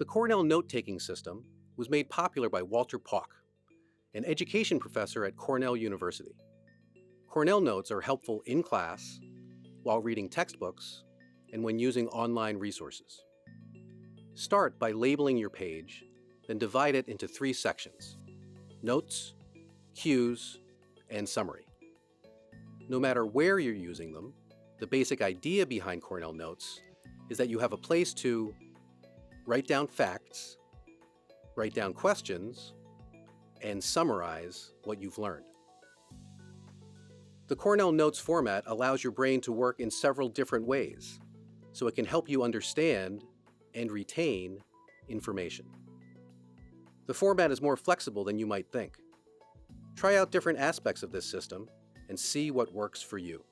The Cornell note-taking system was made popular by Walter Pauck, an education professor at Cornell University. Cornell Notes are helpful in class, while reading textbooks, and when using online resources. Start by labeling your page, then divide it into 3 sections: Notes, Cues, and Summary. No matter where you're using them, the basic idea behind Cornell Notes is that you have a place to write down facts, write down questions, and summarize what you've learned. The Cornell Notes format allows your brain to work in several different ways, so it can help you understand and retain information. The format is more flexible than you might think. Try out different aspects of this system and see what works for you.